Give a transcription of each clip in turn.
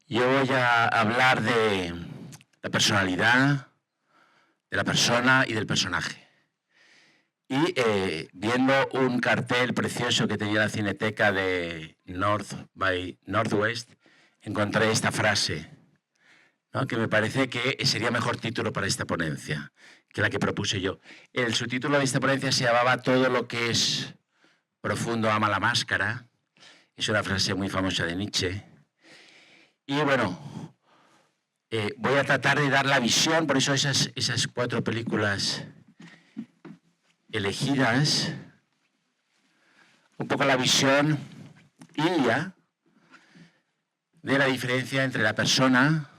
Yo voy a hablar de la personalidad, de la persona y del personaje. Y viendo un cartel precioso que tenía la Cineteca de North by Northwest, encontré esta frase, ¿no? Que me parece que sería mejor título para esta ponencia que la que propuse yo. El subtítulo de esta ponencia se llamaba Todo lo que es profundo ama la máscara. Es una frase muy famosa de Nietzsche. Y bueno, voy a tratar de dar la visión, por eso esas 4 películas elegidas, un poco la visión india de la diferencia entre la persona,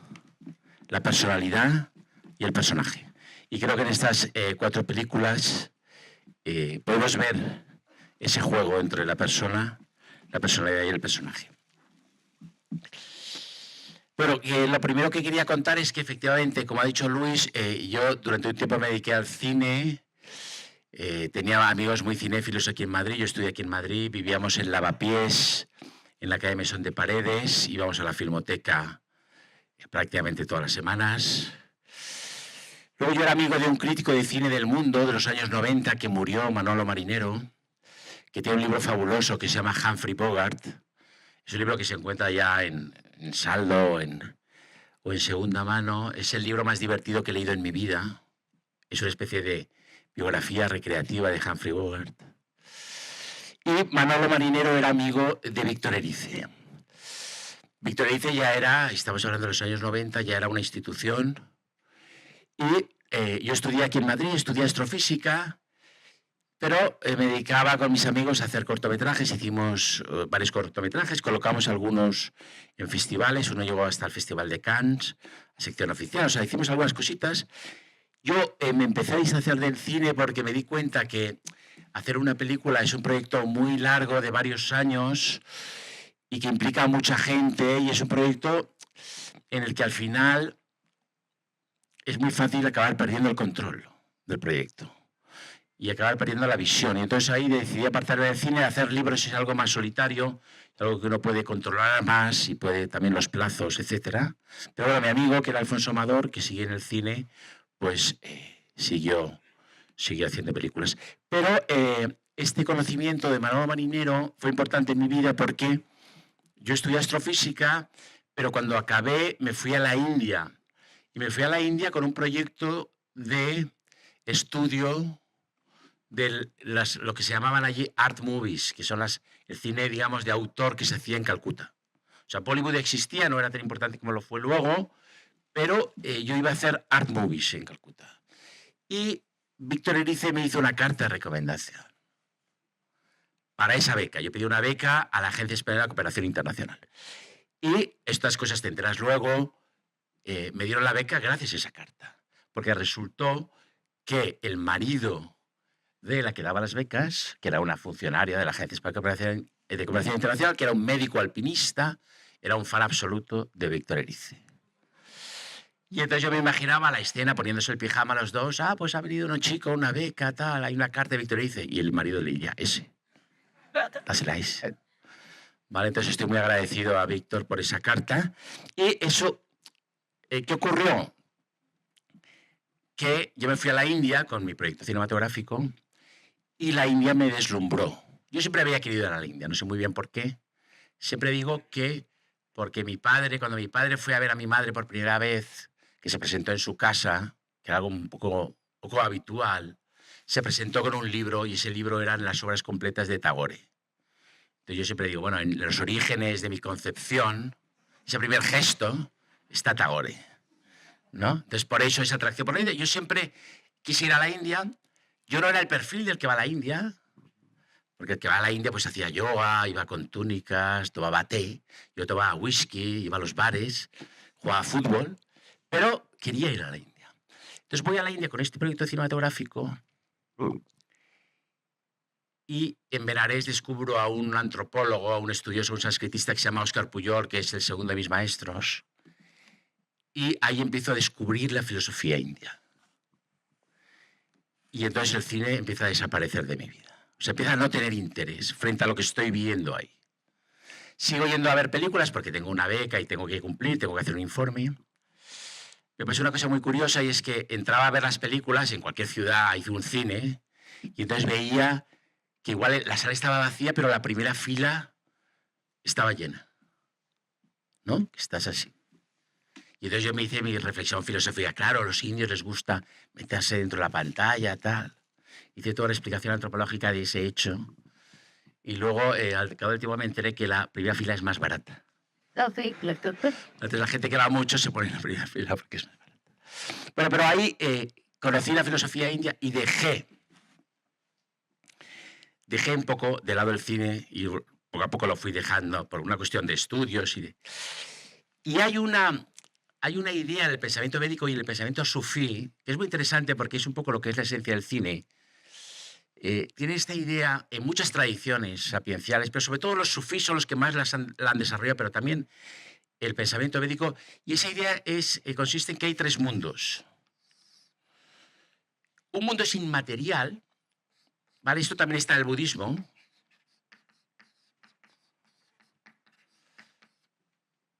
la personalidad y el personaje. Y creo que en estas 4 películas podemos ver ese juego entre la persona, la personalidad y el personaje. Bueno, lo primero que quería contar es que efectivamente, como ha dicho Luis, yo durante un tiempo me dediqué al cine. Tenía amigos muy cinéfilos aquí en Madrid, yo estudié aquí en Madrid, vivíamos en Lavapiés, en la calle Mesón de Paredes, íbamos a la Filmoteca prácticamente todas las semanas. Luego yo era amigo de un crítico de cine del mundo de los años 90 que murió, Manolo Marinero, que tiene un libro fabuloso que se llama Humphrey Bogart. Es un libro que se encuentra ya en saldo o en segunda mano. Es el libro más divertido que he leído en mi vida. Es una especie de biografía recreativa de Humphrey Bogart. Y Manolo Marinero era amigo de Víctor Erice. Víctor Erice ya era, estamos hablando de los años 90, ya era una institución. Y yo estudié aquí en Madrid, estudié astrofísica, pero me dedicaba con mis amigos a hacer cortometrajes. Hicimos varios cortometrajes, colocamos algunos en festivales. Uno llegó hasta el Festival de Cannes, sección oficial. O sea, hicimos algunas cositas. Yo me empecé a distanciar del cine porque me di cuenta que hacer una película es un proyecto muy largo de varios años y que implica a mucha gente, y es un proyecto en el que al final es muy fácil acabar perdiendo el control del proyecto y acabar perdiendo la visión. Y entonces ahí decidí apartarme del cine. Hacer libros es algo más solitario, algo que uno puede controlar más y puede también los plazos, etc. Pero bueno, mi amigo, que era Alfonso Amador, que sigue en el cine, pues siguió haciendo películas. Pero este conocimiento de Manolo Marinero fue importante en mi vida porque yo estudié astrofísica, pero cuando acabé me fui a la India. Y me fui a la India con un proyecto de estudio de lo que se llamaban allí art movies, que son el cine, digamos, de autor que se hacía en Calcuta. O sea, Bollywood existía, no era tan importante como lo fue luego, pero yo iba a hacer art movies en Calcuta. Y Víctor Erice me hizo una carta de recomendación para esa beca. Yo pedí una beca a la Agencia Española de Cooperación Internacional. Y estas cosas te enteras luego. Me dieron la beca gracias a esa carta, porque resultó que el marido de la que daba las becas, que era una funcionaria de la Agencia Española de Cooperación Internacional, que era un médico alpinista, era un fan absoluto de Víctor Erice. Y entonces yo me imaginaba la escena poniéndose el pijama a los dos. Pues ha venido un chico, una beca, tal, hay una carta de Víctor Erice. Y el marido le diría, ese, dásela a ese. Vale, entonces estoy muy agradecido a Víctor por esa carta. Y eso, ¿qué ocurrió? Que yo me fui a la India con mi proyecto cinematográfico y la India me deslumbró. Yo siempre había querido ir a la India, no sé muy bien por qué. Siempre digo que porque cuando mi padre fue a ver a mi madre por primera vez, que se presentó en su casa, que era algo un poco habitual, se presentó con un libro, y ese libro eran las obras completas de Tagore. Entonces yo siempre digo, bueno, en los orígenes de mi concepción, ese primer gesto, está Tagore, ¿no? Entonces por eso esa atracción por la India. Yo siempre quise ir a la India. Yo no era el perfil del que va a la India, porque el que va a la India pues hacía yoga, iba con túnicas, tomaba té, yo tomaba whisky, iba a los bares, jugaba fútbol, pero quería ir a la India. Entonces voy a la India con este proyecto cinematográfico y en Benares descubro a un antropólogo, a un estudioso, un sanscritista que se llama Óscar Pujol, que es el segundo de mis maestros, y ahí empiezo a descubrir la filosofía india. Y entonces el cine empieza a desaparecer de mi vida. O sea, empieza a no tener interés frente a lo que estoy viendo ahí. Sigo yendo a ver películas porque tengo una beca y tengo que cumplir, tengo que hacer un informe. Me pasó una cosa muy curiosa y es que entraba a ver las películas en cualquier ciudad, hice un cine, y entonces veía que igual la sala estaba vacía, pero la primera fila estaba llena, ¿no? Que estás así. Y entonces yo me hice mi reflexión filosófica. Claro, a los indios les gusta meterse dentro de la pantalla, tal. Hice toda la explicación antropológica de ese hecho. Y luego, al cabo del tiempo, me enteré que la primera fila es más barata. Entonces la gente que va mucho se pone en la primera fila porque es más barata. Bueno, pero ahí conocí la filosofía india y dejé un poco de lado el cine y poco a poco lo fui dejando por una cuestión de estudios. Y hay una idea del pensamiento védico y el pensamiento sufí que es muy interesante porque es un poco lo que es la esencia del cine. Tiene esta idea en muchas tradiciones sapienciales, pero sobre todo los sufís son los que más la han desarrollado, pero también el pensamiento védico. Y esa idea consiste en que hay tres mundos. Un mundo es inmaterial, ¿vale? Esto también está en el budismo.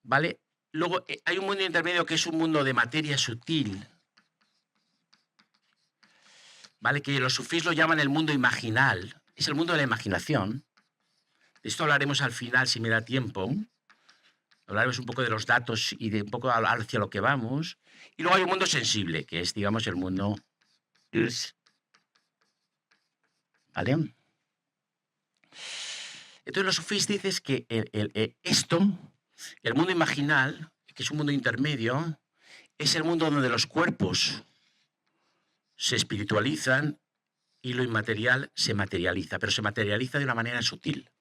¿Vale? Luego hay un mundo intermedio que es un mundo de materia sutil, ¿vale? Que los sufís lo llaman el mundo imaginal, es el mundo de la imaginación. De esto hablaremos al final, si me da tiempo. Hablaremos un poco de los datos y de un poco hacia lo que vamos. Y luego hay un mundo sensible, que es, digamos, el mundo... ¿Vale? Entonces los sufís dicen que el mundo imaginal, que es un mundo intermedio, es el mundo donde los cuerpos se espiritualizan y lo inmaterial se materializa, pero se materializa de una manera sutil.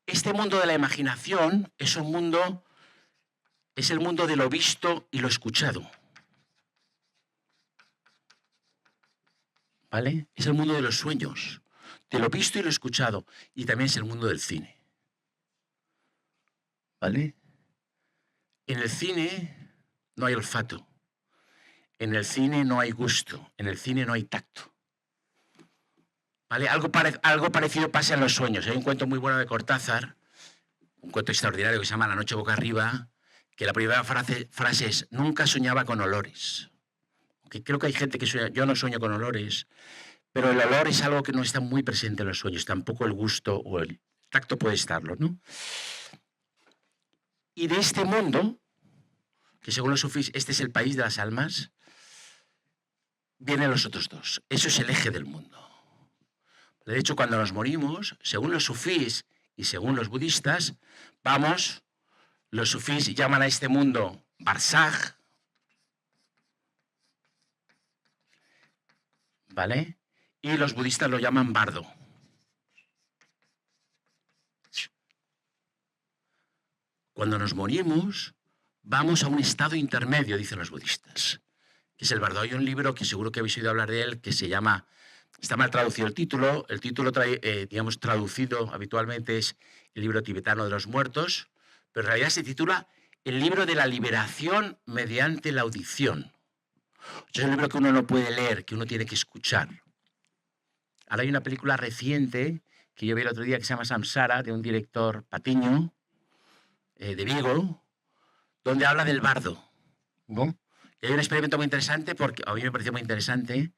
Este mundo de la imaginación es el mundo de lo visto y lo escuchado. ¿Vale? Es el mundo de los sueños, de lo visto y lo escuchado, y también es el mundo del cine. ¿Vale? En el cine no hay olfato, en el cine no hay gusto, en el cine no hay tacto. ¿Vale? Algo parecido pasa en los sueños. Hay un cuento muy bueno de Cortázar, un cuento extraordinario que se llama La noche boca arriba, que la primera frase es: nunca soñaba con olores. Que creo que hay gente que sueña, yo no sueño con olores, pero el olor es algo que no está muy presente en los sueños, tampoco el gusto o el tacto puede estarlo, ¿no? Y de este mundo, que según los sufís, este es el país de las almas, vienen los otros dos. Eso es el eje del mundo. De hecho, cuando nos morimos, según los sufís y según los budistas, los sufís llaman a este mundo Barzakh, ¿vale? Y los budistas lo llaman bardo. Cuando nos morimos, vamos a un estado intermedio, dicen los budistas, que es el bardo. Hay un libro que seguro que habéis oído hablar de él, que se llama, está mal traducido el título digamos, traducido habitualmente es el libro tibetano de los muertos, pero en realidad se titula El libro de la liberación mediante la audición. Es un libro que uno no puede leer, que uno tiene que escuchar. Ahora hay una película reciente que yo vi el otro día que se llama Samsara, de un director patiño, de Vigo, donde habla del bardo, ¿no? Y hay un experimento muy interesante, porque a mí me pareció muy interesante,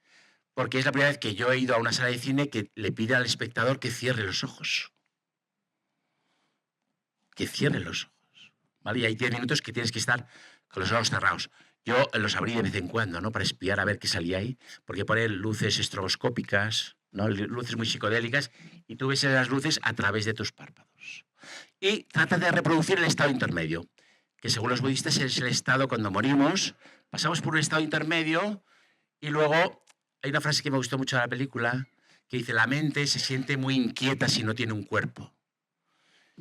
porque es la primera vez que yo he ido a una sala de cine que le pide al espectador que cierre los ojos. Que cierre los ojos, ¿vale? Y hay 10 minutos que tienes que estar con los ojos cerrados. Yo los abrí de vez en cuando, ¿no? Para espiar a ver qué salía ahí, porque ponen luces estroboscópicas, ¿no? Luces muy psicodélicas, y tú ves esas luces a través de tus párpados. Y trata de reproducir el estado intermedio, que según los budistas es el estado cuando morimos, pasamos por un estado intermedio, y luego hay una frase que me gustó mucho de la película, que dice: la mente se siente muy inquieta si no tiene un cuerpo.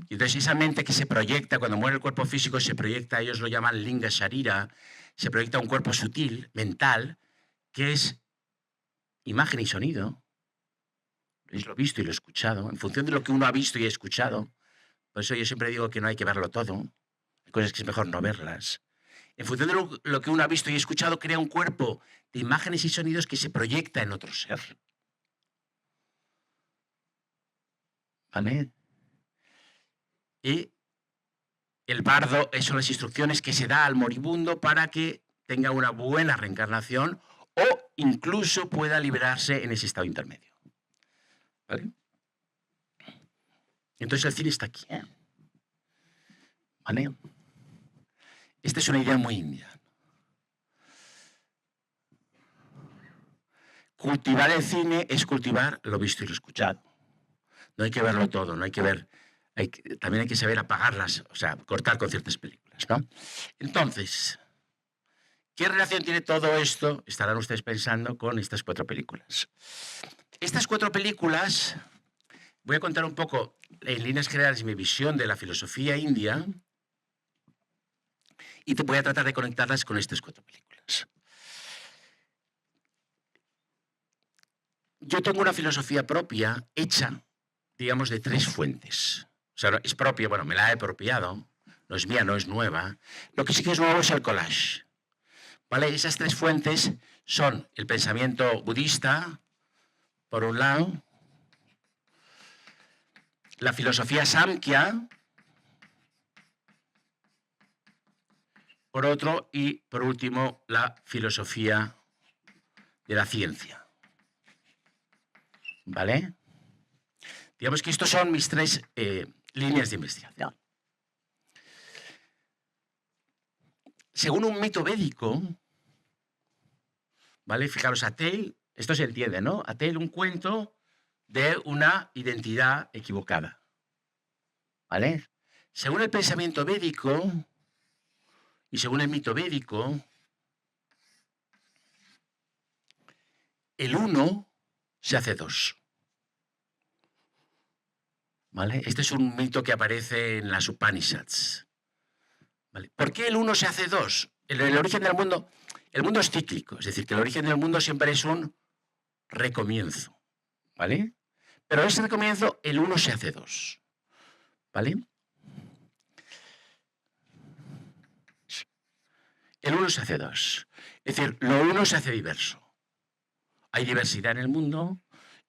Y entonces esa mente que se proyecta, cuando muere el cuerpo físico, se proyecta, ellos lo llaman linga sharira, se proyecta un cuerpo sutil, mental, que es imagen y sonido. Es lo visto y lo escuchado. En función de lo que uno ha visto y escuchado. Por eso yo siempre digo que no hay que verlo todo. Hay cosas que es mejor no verlas. En función de lo que uno ha visto y escuchado, crea un cuerpo de imágenes y sonidos que se proyecta en otro ser. ¿Vale? Y El bardo son las instrucciones que se da al moribundo para que tenga una buena reencarnación o incluso pueda liberarse en ese estado intermedio. ¿Vale? Entonces el cine está aquí. ¿Vale? Esta es una idea muy india. Cultivar el cine es cultivar lo visto y lo escuchado. No hay que verlo todo, no hay que ver... también hay que saber apagarlas, o sea, cortar con ciertas películas, ¿no? Entonces, ¿qué relación tiene todo esto? Estarán ustedes pensando con estas 4 películas. Estas 4 películas, voy a contar un poco, en líneas generales, mi visión de la filosofía india y te voy a tratar de conectarlas con estas 4 películas. Yo tengo una filosofía propia hecha, digamos, de 3 fuentes. O sea, es propia, bueno, me la he apropiado, no es mía, no es nueva. Lo que sí que es nuevo es el collage. ¿Vale? Esas 3 fuentes son el pensamiento budista, por un lado, la filosofía Samkhya, por otro, y por último, la filosofía de la ciencia. ¿Vale? Digamos que estos son mis 3 líneas de investigación. Según un mito védico, ¿vale? Fijaros, Atel, esto se entiende, ¿no? Atel, un cuento de una identidad equivocada. ¿Vale? Según el pensamiento védico y según el mito védico, el uno se hace 2. ¿Vale? Este es un mito que aparece en las Upanishads. ¿Vale? ¿Por qué el uno se hace 2? El origen del mundo, el mundo es cíclico, es decir, que el origen del mundo siempre es un recomienzo. ¿Vale? Pero ese recomienzo, el uno se hace 2. ¿Vale? El uno se hace 2. Es decir, lo uno se hace diverso. Hay diversidad en el mundo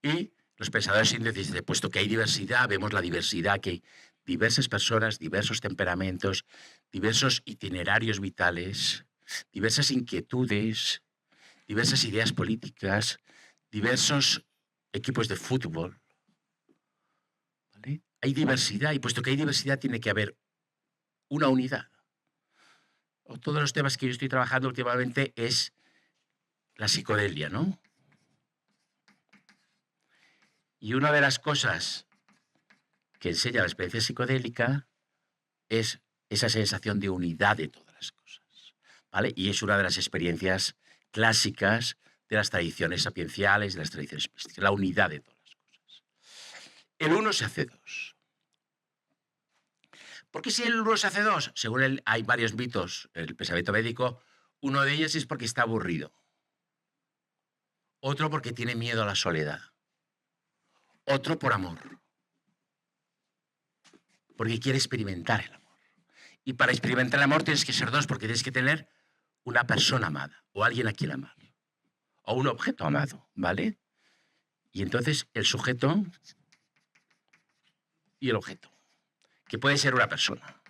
y los pensadores indios dicen, puesto que hay diversidad, vemos la diversidad, que hay diversas personas, diversos temperamentos, diversos itinerarios vitales, diversas inquietudes, diversas ideas políticas, diversos equipos de fútbol. ¿Vale? Hay diversidad y puesto que hay diversidad tiene que haber una unidad. Todos los temas que yo estoy trabajando últimamente es la psicodelia, ¿no? Y una de las cosas que enseña la experiencia psicodélica es esa sensación de unidad de todas las cosas, ¿vale? Y es una de las experiencias clásicas de las tradiciones sapienciales, de las tradiciones místicas, la unidad de todas las cosas. El uno se hace 2. ¿Por qué si el uno se hace 2? Según él, hay varios mitos, el pensamiento védico, uno de ellos es porque está aburrido, otro porque tiene miedo a la soledad, otro por amor, porque quiere experimentar el amor. Y para experimentar el amor tienes que ser 2 porque tienes que tener una persona amada o alguien a quien amar o un objeto amado, ¿vale? Y entonces el sujeto y el objeto, que puede ser una persona,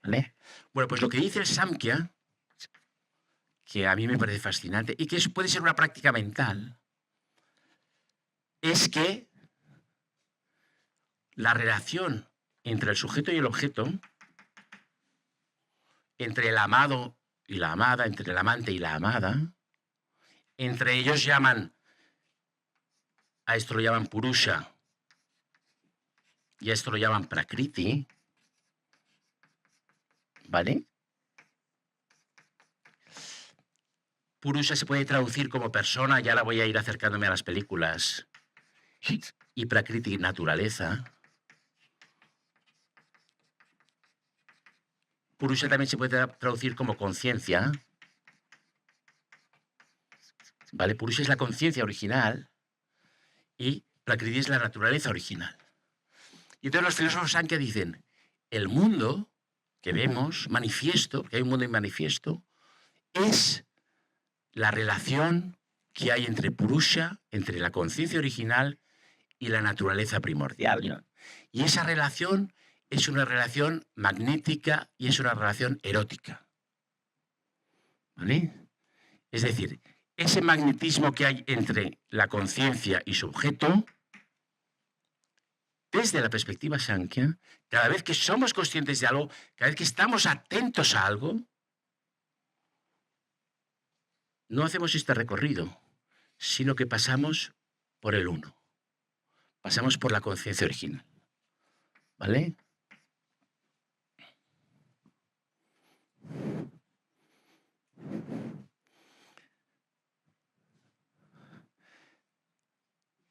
¿vale? Bueno, pues lo que dice el Samkhya, que a mí me parece fascinante y que puede ser una práctica mental, es que la relación entre el sujeto y el objeto, entre el amado y la amada, entre el amante y la amada, entre ellos a esto lo llaman Purusha y a esto lo llaman Prakriti, ¿vale? Purusha se puede traducir como persona, ya la voy a ir acercándome a las películas, y Prakriti, naturaleza. Purusha también se puede traducir como conciencia, ¿vale? Purusha es la conciencia original y Prakriti es la naturaleza original. Y entonces los filósofos Sankhya dicen, el mundo que vemos, manifiesto, que hay un mundo manifiesto, es la relación que hay entre Purusha, entre la conciencia original y la naturaleza primordial. Y esa relación es una relación magnética y es una relación erótica. ¿Vale? Es decir, ese magnetismo que hay entre la conciencia y su objeto, desde la perspectiva Sankhya, cada vez que somos conscientes de algo, cada vez que estamos atentos a algo, no hacemos este recorrido, sino que pasamos por el uno. Pasamos por la conciencia original. ¿Vale?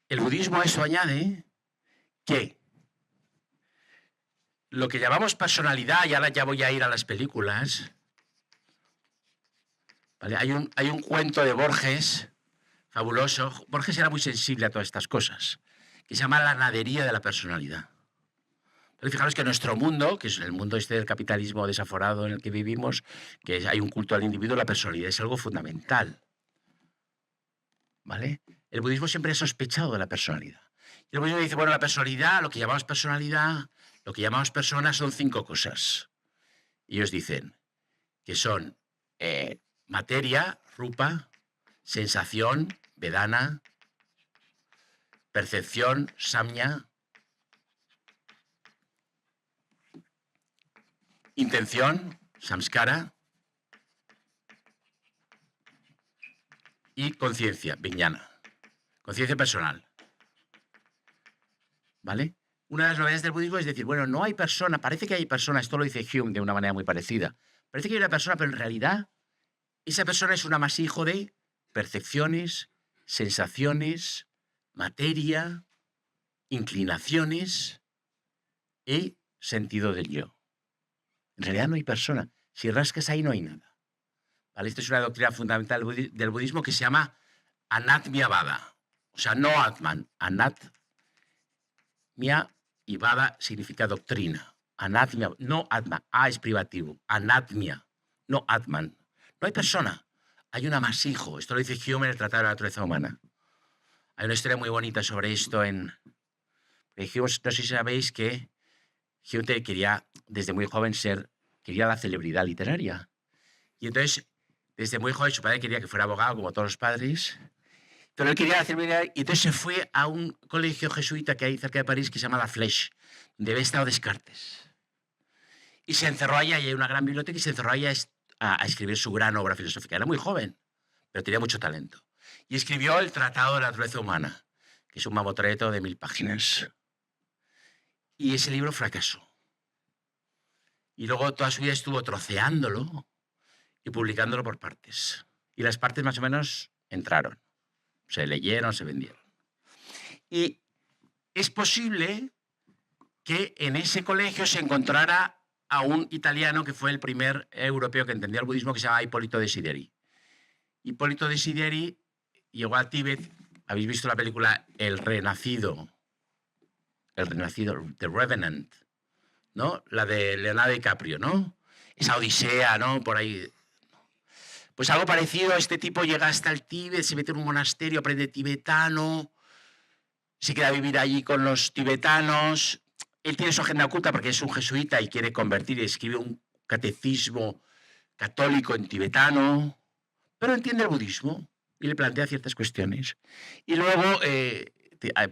El budismo a eso añade que lo que llamamos personalidad, y ahora ya voy a ir a las películas, ¿vale? Hay un cuento de Borges fabuloso. Borges era muy sensible a todas estas cosas, que se llama La nadería de la personalidad. Pero fijaros que nuestro mundo, que es el mundo este del capitalismo desaforado en el que vivimos, que hay un culto al individuo, la personalidad es algo fundamental. ¿Vale? El budismo siempre ha sospechado de la personalidad. Y el budismo dice, bueno, la personalidad, lo que llamamos personalidad, lo que llamamos personas son 5 cosas. Y ellos dicen que son materia, rupa, sensación, vedana, percepción, samña, intención, samskara, y conciencia, vijnana, conciencia personal. ¿Vale? Una de las novedades del budismo es decir, bueno, no hay persona, parece que hay persona, esto lo dice Hume de una manera muy parecida, parece que hay una persona, pero en realidad esa persona es un amasijo de percepciones, sensaciones, materia, inclinaciones y sentido del yo. En realidad no hay persona. Si rascas ahí no hay nada. ¿Vale? Esto es una doctrina fundamental del budismo que se llama Anatmyavada. O sea, no Atman. Anatmya y Vada significa doctrina. Anatmya, no Atman. A es privativo. Anatmya, no Atman. No hay persona. Hay un amasijo. Esto lo dice Hume en el Tratado de la Naturaleza Humana. Hay una historia muy bonita sobre esto en... Dijimos, no sé si sabéis que Hume quería, desde muy joven, quería la celebridad literaria. Y entonces, desde muy joven, su padre quería que fuera abogado, como todos los padres, pero él quería la celebridad, y entonces se fue a un colegio jesuita que hay cerca de París, que se llama La Flèche, donde había estado Descartes. Y se encerró allá, y hay una gran biblioteca, y se encerró allá a escribir su gran obra filosófica. Era muy joven, pero tenía mucho talento. Y escribió el Tratado de la Naturaleza Humana, que es un mamotreto de 1000 páginas. Y ese libro fracasó. Y luego toda su vida estuvo troceándolo y publicándolo por partes. Y las partes más o menos entraron. Se leyeron, se vendieron. Y es posible que en ese colegio se encontrara a un italiano que fue el primer europeo que entendía el budismo, que se llama Hipólito Desideri. Hipólito Desideri llegó a Tíbet. ¿Habéis visto la película El Renacido? El Renacido, The Revenant, ¿no? La de Leonardo DiCaprio, ¿no? Esa odisea, ¿no? Por ahí. Pues algo parecido, este tipo llega hasta el Tíbet, se mete en un monasterio, aprende tibetano, se queda a vivir allí con los tibetanos. Él tiene su agenda oculta porque es un jesuita y quiere convertir y escribe un catecismo católico en tibetano, pero entiende el budismo y le plantea ciertas cuestiones. Y luego,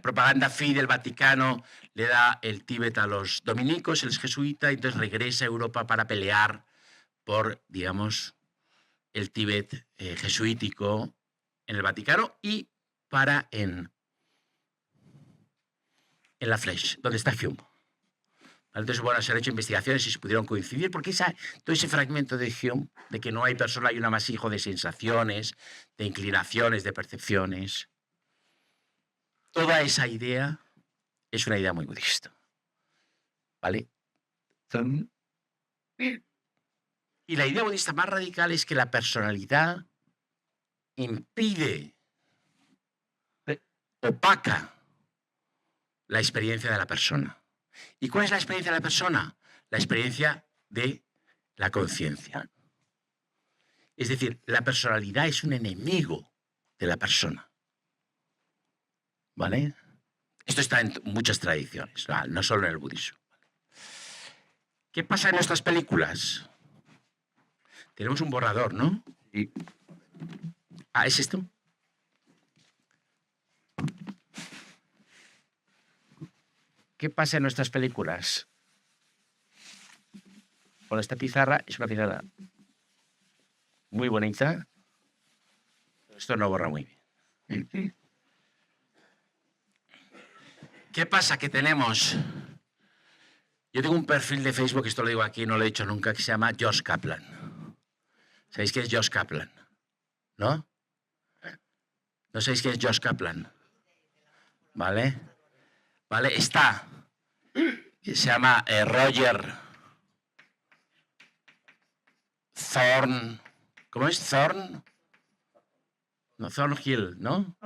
propaganda fi del Vaticano le da el Tíbet a los dominicos, él es jesuita, y entonces regresa a Europa para pelear por, digamos, el Tíbet jesuítico en el Vaticano y para en La Flèche, donde está Hume. Entonces, bueno, se han hecho investigaciones y se pudieron coincidir, porque todo ese fragmento de Hume, de que no hay persona, hay un amasijo de sensaciones, de inclinaciones, de percepciones. Toda esa idea es una idea muy budista. ¿Vale? Y la idea budista más radical es que la personalidad impide, opaca la experiencia de la persona. ¿Y cuál es la experiencia de la persona? La experiencia de la conciencia. Es decir, la personalidad es un enemigo de la persona. ¿Vale? Esto está en muchas tradiciones, no solo en el budismo. ¿Qué pasa en nuestras películas? Tenemos un borrador, ¿no? ¿Es esto? ¿Qué pasa en nuestras películas? Con esta pizarra, es una pizarra muy bonita. Esto no borra muy bien. ¿Qué pasa? Que tenemos... Yo tengo un perfil de Facebook, esto lo digo aquí, no lo he dicho nunca, que se llama Josh Kaplan. ¿Sabéis quién es Josh Kaplan? ¿No? ¿No sabéis quién es Josh Kaplan? ¿Vale? ¿Vale? Está... Se llama Roger Thorn... ¿Cómo es? Thorn... No, Thornhill, ¿no?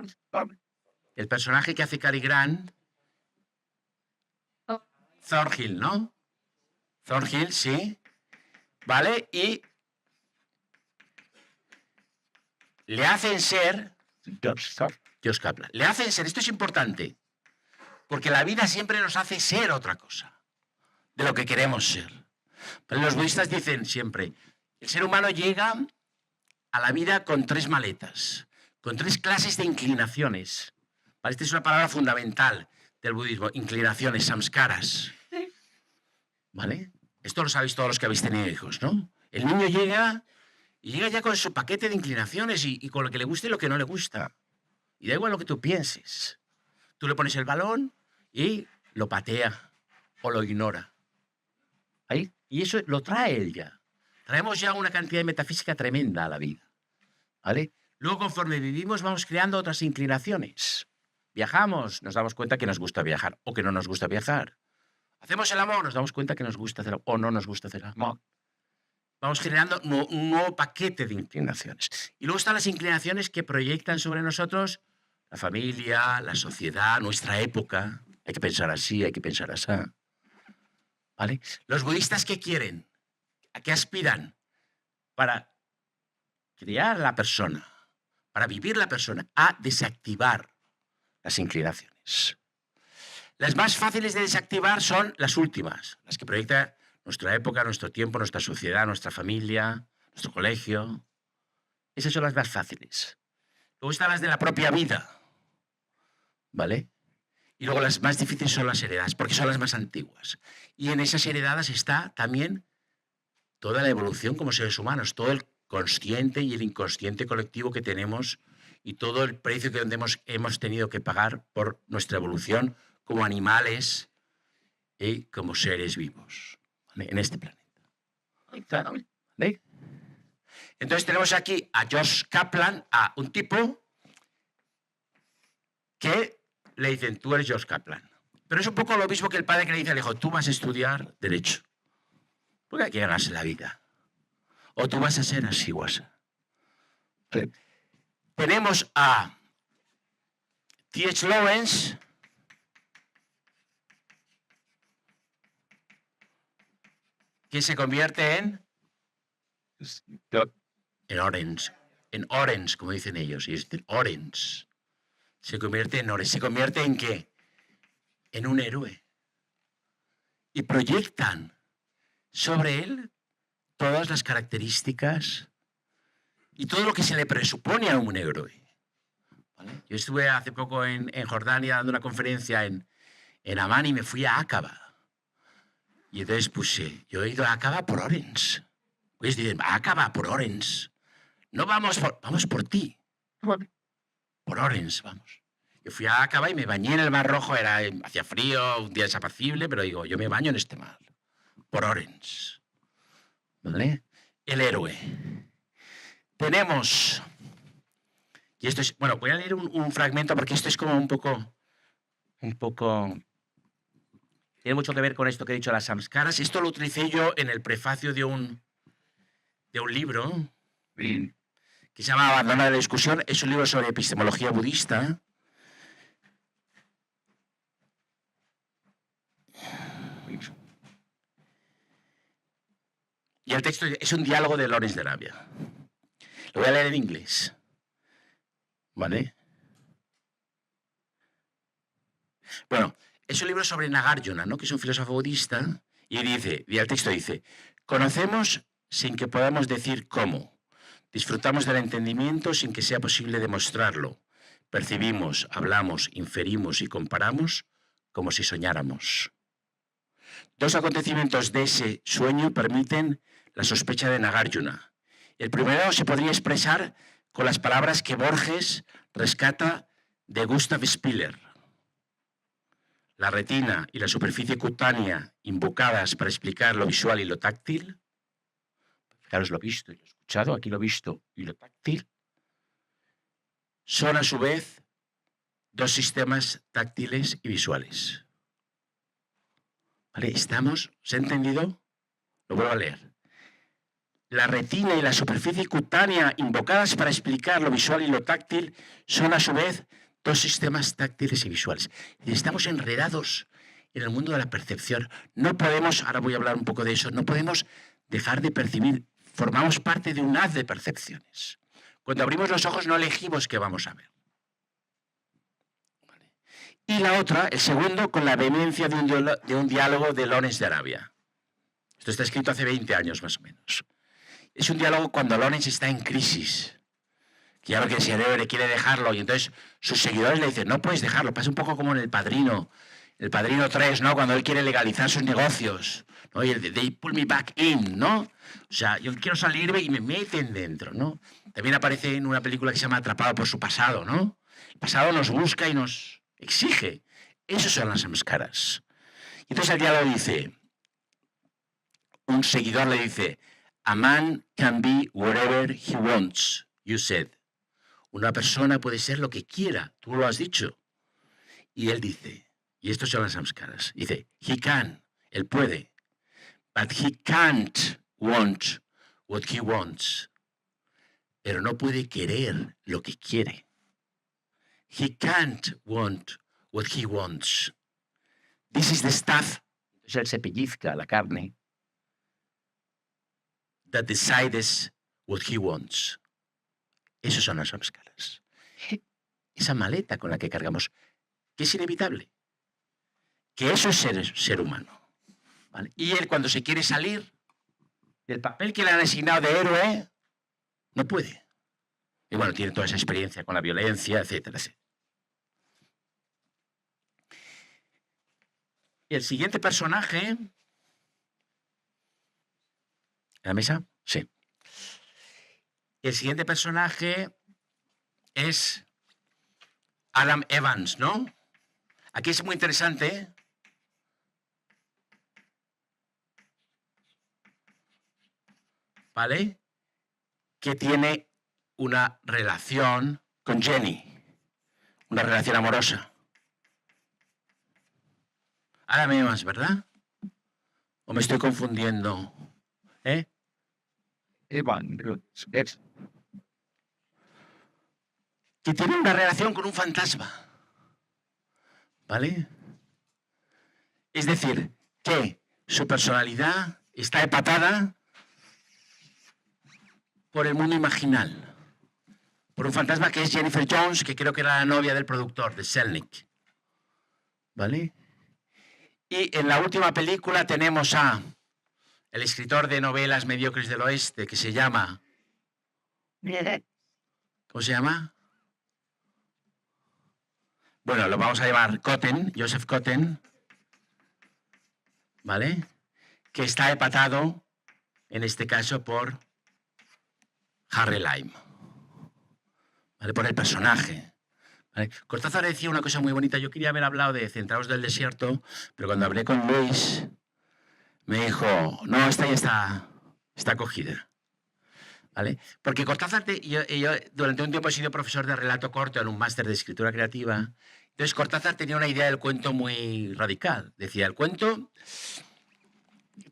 El personaje que hace Cary Grant... Thornhill, ¿no? Thornhill, sí. ¿Vale? Y le hacen ser... Josh Kaplan. Le hacen ser... Esto es importante. Porque la vida siempre nos hace ser otra cosa de lo que queremos ser. Pero los budistas dicen siempre, el ser humano llega a la vida con 3 maletas, con 3 clases de inclinaciones. ¿Vale? Esta es una palabra fundamental del budismo, inclinaciones, samskaras. ¿Vale? Esto lo sabéis todos los que habéis tenido hijos, ¿no? El niño llega y llega ya con su paquete de inclinaciones y con lo que le gusta y lo que no le gusta. Y da igual lo que tú pienses. Tú le pones el balón y lo patea o lo ignora. ¿Ahí? Y eso lo trae él ya. Traemos ya una cantidad de metafísica tremenda a la vida. ¿Vale? Luego, conforme vivimos, vamos creando otras inclinaciones. Viajamos, nos damos cuenta que nos gusta viajar o que no nos gusta viajar. Hacemos el amor, nos damos cuenta que nos gusta hacer o no nos gusta hacer amor. Vamos generando un nuevo paquete de inclinaciones. Y luego están las inclinaciones que proyectan sobre nosotros la familia, la sociedad, nuestra época. Hay que pensar así, hay que pensar así. ¿Vale? Los budistas, ¿qué quieren? ¿A qué aspiran? Para crear la persona, para vivir la persona, a desactivar las inclinaciones. Las más fáciles de desactivar son las últimas, las que proyecta nuestra época, nuestro tiempo, nuestra sociedad, nuestra familia, nuestro colegio. Esas son las más fáciles. Luego están las de la propia vida, ¿vale? Y luego las más difíciles son las heredadas, porque son las más antiguas. Y en esas heredadas está también toda la evolución como seres humanos, todo el consciente y el inconsciente colectivo que tenemos y todo el precio que hemos tenido que pagar por nuestra evolución como animales y como seres vivos, ¿vale? En este planeta. ¿Vale? Entonces tenemos aquí a Josh Kaplan, a un tipo que le dicen, tú eres Josh Kaplan. Pero es un poco lo mismo que el padre que le dice al hijo, tú vas a estudiar Derecho, porque hay que ganarse la vida. O tú vas a ser así, guasa. ¿Vale? Tenemos a T.H. Lawrence, que se convierte en Orange, como dicen ellos, y es Orange. Se convierte en Orange. ¿Se convierte en qué? En un héroe. Y proyectan sobre él todas las características y todo lo que se le presupone a un héroe. ¿Vale? Yo estuve hace poco en Jordania dando una conferencia en Amán y me fui a Aqaba. Y entonces puse, yo he ido a Aqaba por Orange. Pues dicen, Aqaba por Orange. No vamos por ti. Por Orange, vamos. Yo fui a Aqaba y me bañé en el Mar Rojo, hacía frío, un día desapacible, pero digo, yo me baño en este mar. Por Orange. ¿Vale? El héroe. Tenemos... Y esto es... Bueno, voy a leer un fragmento porque esto es como un poco... Tiene mucho que ver con esto que he dicho, las samskaras. Esto lo utilicé yo en el prefacio de un libro que se llama Abandonar la discusión. Es un libro sobre epistemología budista. Y el texto es un diálogo de Lawrence de Arabia. Lo voy a leer en inglés. ¿Vale? Bueno, es un libro sobre Nagarjuna, ¿no? Que es un filósofo budista, Y el texto dice, conocemos sin que podamos decir cómo. Disfrutamos del entendimiento sin que sea posible demostrarlo. Percibimos, hablamos, inferimos y comparamos como si soñáramos. Dos acontecimientos de ese sueño permiten la sospecha de Nagarjuna. El primero se podría expresar con las palabras que Borges rescata de Gustav Spiller. La retina y la superficie cutánea invocadas para explicar lo visual y lo táctil. Fijaros, lo visto y lo escuchado, aquí lo visto y lo táctil. Son a su vez dos sistemas táctiles y visuales. ¿Vale? ¿Se ha entendido? Lo vuelvo a leer. La retina y la superficie cutánea invocadas para explicar lo visual y lo táctil son a su vez dos sistemas táctiles y visuales. Y estamos enredados en el mundo de la percepción. No podemos, ahora voy a hablar un poco de eso, no podemos dejar de percibir. Formamos parte de un haz de percepciones. Cuando abrimos los ojos no elegimos qué vamos a ver. ¿Vale? Y la otra, el segundo, con la vehemencia de un diálogo de Lawrence de Arabia. Esto está escrito hace 20 años más o menos. Es un diálogo cuando Lawrence está en crisis, que ya lo que el cerebro quiere dejarlo, y entonces sus seguidores le dicen, no puedes dejarlo. Pasa un poco como en El Padrino 3, ¿no? Cuando él quiere legalizar sus negocios, ¿no? Y el they pull me back in, ¿no? O sea, yo quiero salirme y me meten dentro, ¿no? También aparece en una película que se llama Atrapado por su pasado, ¿no? El pasado nos busca y nos exige. Esos son las samskaras. Y entonces el diálogo dice, un seguidor le dice, a man can be whatever he wants, you said. Una persona puede ser lo que quiera, tú lo has dicho. Y él dice, y estos son las samskaras, dice, he can, él puede, but he can't want what he wants. Pero no puede querer lo que quiere. He can't want what he wants. This is the stuff, entonces él se pellizca la carne, that decides what he wants. Esos son las samskaras. Esa maleta con la que cargamos, que es inevitable, que eso es ser humano. ¿Vale? Y él cuando se quiere salir del papel que le han asignado de héroe, no puede. Y bueno, tiene toda esa experiencia con la violencia, etcétera, etcétera. Y el siguiente personaje... ¿En la mesa? Sí. El siguiente personaje es Adam Evans, ¿no? Aquí es muy interesante, ¿eh? ¿Vale? Que tiene una relación con Jenny, una relación amorosa. Adam Evans, ¿verdad? ¿O me estoy confundiendo? ¿Eh? Que tiene una relación con un fantasma, ¿vale? Es decir, que su personalidad está empatada por el mundo imaginal, por un fantasma que es Jennifer Jones, que creo que era la novia del productor, de Selnick, ¿vale? Y en la última película tenemos a el escritor de novelas mediocres del oeste, que se llama... ¿Cómo se llama? Bueno, lo vamos a llamar Cotten, Joseph Cotten, ¿vale? Que está empatado, en este caso, por Harry Lime, ¿vale? Por el personaje. ¿Vale? Cortázar decía una cosa muy bonita. Yo quería haber hablado de Centauros del Desierto, pero cuando hablé con Luis, me dijo, no, esta ya está cogida. ¿Vale? Porque Cortázar, yo durante un tiempo he sido profesor de relato corto en un máster de escritura creativa. Entonces Cortázar tenía una idea del cuento muy radical. Decía, el cuento,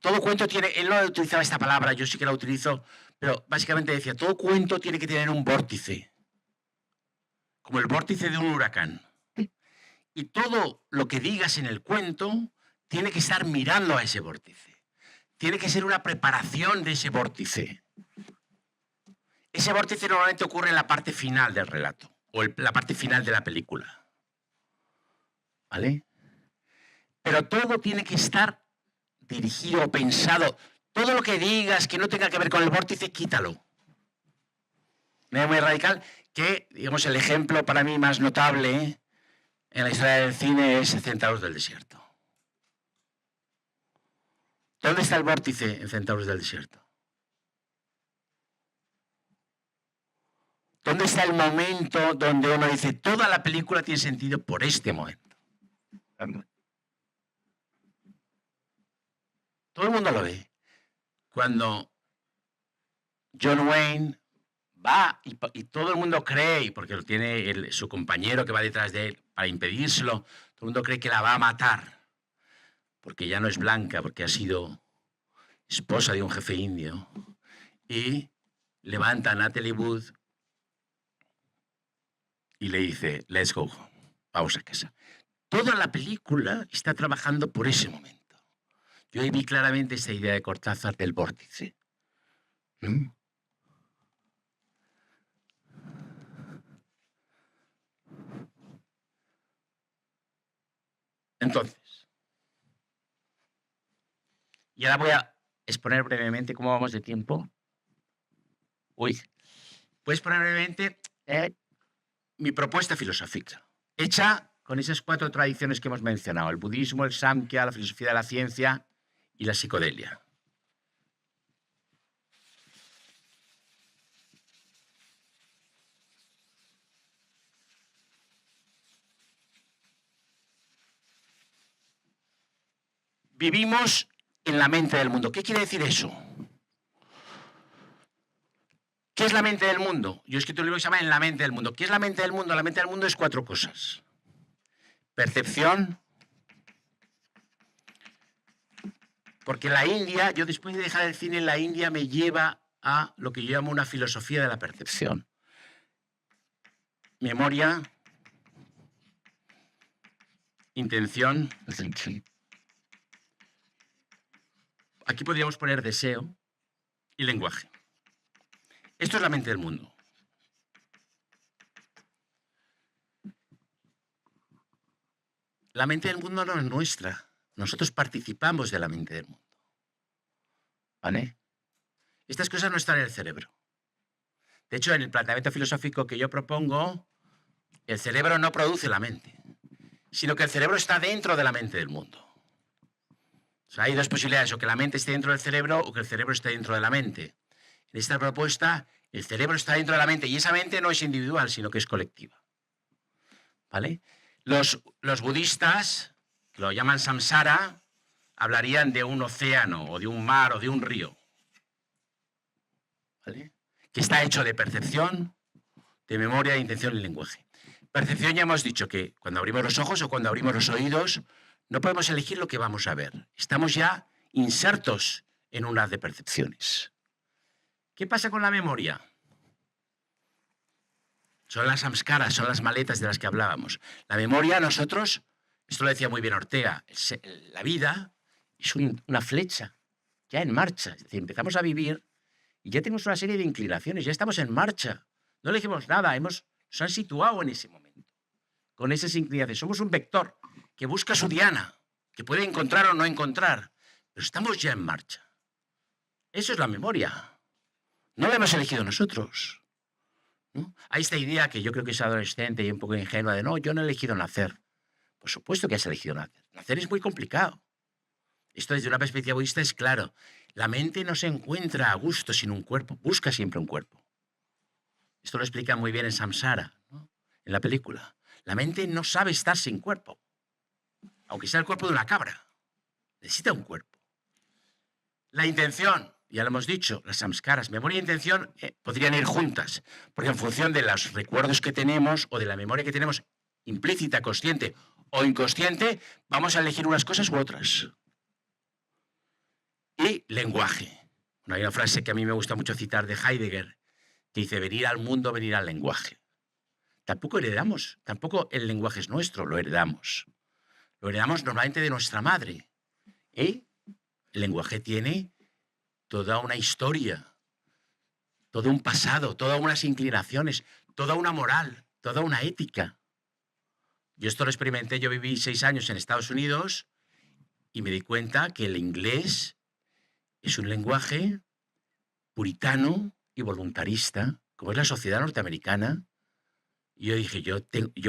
todo cuento tiene, él no utilizaba esta palabra, yo sí que la utilizo, pero básicamente decía, todo cuento tiene que tener un vórtice, como el vórtice de un huracán. Y todo lo que digas en el cuento tiene que estar mirando a ese vórtice. Tiene que ser una preparación de ese vórtice. Ese vórtice normalmente ocurre en la parte final del relato o la parte final de la película. ¿Vale? Pero todo tiene que estar dirigido o pensado. Todo lo que digas que no tenga que ver con el vórtice, quítalo. De manera muy radical, que, digamos, el ejemplo para mí más notable en la historia del cine es Centauros del Desierto. ¿Dónde está el vórtice en Centauros del Desierto? ¿Dónde está el momento donde uno dice toda la película tiene sentido por este momento? Todo el mundo lo ve. Cuando John Wayne va y todo el mundo cree, porque lo tiene su compañero que va detrás de él para impedírselo, todo el mundo cree que la va a matar, porque ya no es blanca, porque ha sido esposa de un jefe indio, y levanta a Natalie Wood y le dice, let's go, vamos a casa. Toda la película está trabajando por ese momento. Yo ahí vi claramente esa idea de Cortázar del vórtice. Entonces, y ahora voy a exponer brevemente cómo vamos de tiempo. Voy a exponer brevemente mi propuesta filosófica, hecha con esas 4 tradiciones que hemos mencionado, el budismo, el samkhya, la filosofía de la ciencia y la psicodelia. Vivimos en la mente del mundo. ¿Qué quiere decir eso? ¿Qué es la mente del mundo? Yo he escrito un libro que se llama En la mente del mundo. ¿Qué es la mente del mundo? La mente del mundo es 4 cosas. Percepción. Porque la India, yo después de dejar el cine, la India me lleva a lo que yo llamo una filosofía de la percepción. Memoria. Intención. Aquí podríamos poner deseo y lenguaje. Esto es la mente del mundo. La mente del mundo no es nuestra. Nosotros participamos de la mente del mundo. ¿Vale? Estas cosas no están en el cerebro. De hecho, en el planteamiento filosófico que yo propongo, el cerebro no produce la mente, sino que el cerebro está dentro de la mente del mundo. O sea, hay 2 posibilidades, o que la mente esté dentro del cerebro o que el cerebro esté dentro de la mente. En esta propuesta, el cerebro está dentro de la mente y esa mente no es individual, sino que es colectiva. ¿Vale? Los budistas, que lo llaman samsara, hablarían de un océano o de un mar o de un río. ¿Vale? Que está hecho de percepción, de memoria, de intención y lenguaje. Percepción, ya hemos dicho que cuando abrimos los ojos o cuando abrimos los oídos, no podemos elegir lo que vamos a ver. Estamos ya insertos en una de percepciones. ¿Qué pasa con la memoria? Son las samskaras, son las maletas de las que hablábamos. La memoria, nosotros, esto lo decía muy bien Ortega, la vida es una flecha ya en marcha. Es decir, empezamos a vivir y ya tenemos una serie de inclinaciones, ya estamos en marcha. No elegimos nada, nos han situado en ese momento, con esas inclinaciones. Somos un vector que busca su diana, que puede encontrar o no encontrar, pero estamos ya en marcha. Eso es la memoria. No la hemos elegido nosotros, ¿no? Hay esta idea que yo creo que es adolescente y un poco ingenua de no, yo no he elegido nacer. Por supuesto que has elegido nacer. Nacer es muy complicado. Esto desde una perspectiva budista es claro. La mente no se encuentra a gusto sin un cuerpo, busca siempre un cuerpo. Esto lo explica muy bien en Samsara, ¿no? En la película. La mente no sabe estar sin cuerpo, aunque sea el cuerpo de una cabra. Necesita un cuerpo. La intención, ya lo hemos dicho, las samskaras, memoria e intención podrían ir juntas, porque en función de los recuerdos que tenemos o de la memoria que tenemos implícita, consciente o inconsciente, vamos a elegir unas cosas u otras. Y lenguaje. Hay una frase que a mí me gusta mucho citar de Heidegger, que dice, venir al mundo, venir al lenguaje. Tampoco heredamos, tampoco el lenguaje es nuestro, lo heredamos. Lo heredamos normalmente de nuestra madre. Y el lenguaje tiene toda una historia, todo un pasado, todas unas inclinaciones, toda una moral, toda una ética. Yo esto lo experimenté, yo viví 6 años en Estados Unidos y me di cuenta que el inglés es un lenguaje puritano y voluntarista, como es la sociedad norteamericana. Y yo dije, yo